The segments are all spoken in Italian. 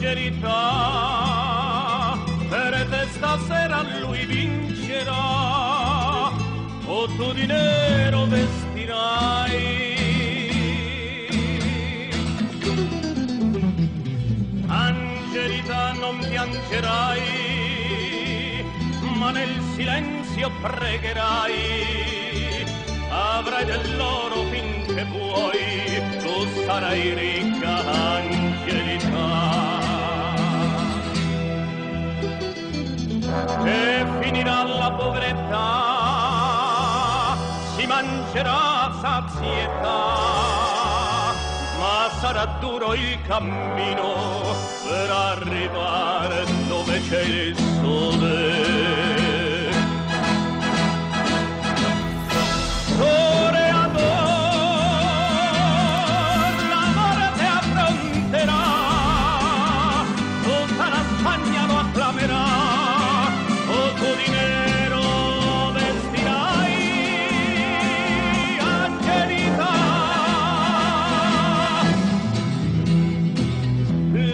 Angelita, per te stasera lui vincerà, o tu di nero vestirai. Angelita, non piangerai, ma nel silenzio pregherai, avrai dell'oro finché vuoi, tu sarai ricca, Angelita. E finirà la povertà, si mangerà sazietà, ma sarà duro il cammino per arrivare dove c'è il sole.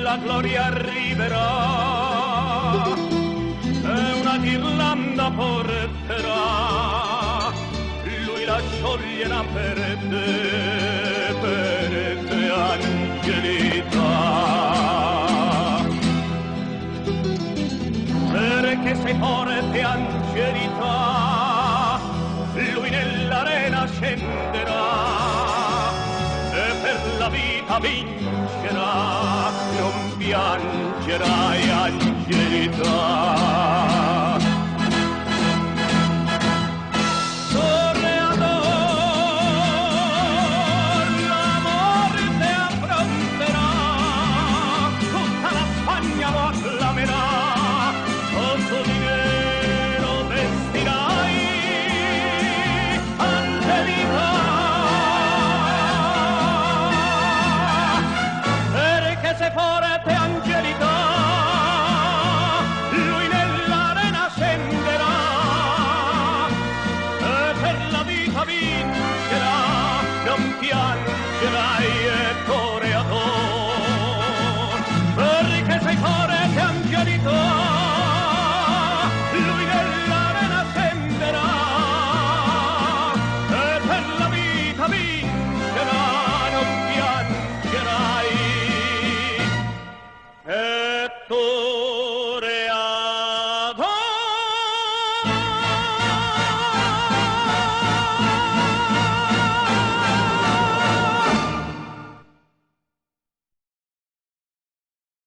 La gloria arriverà e una ghirlanda porterà, lui la scioglierà per te, Angelita. Perché sei forte, Angelita, lui nell'arena scenderà e per la vita vincerà. Non piangerai, Angelita.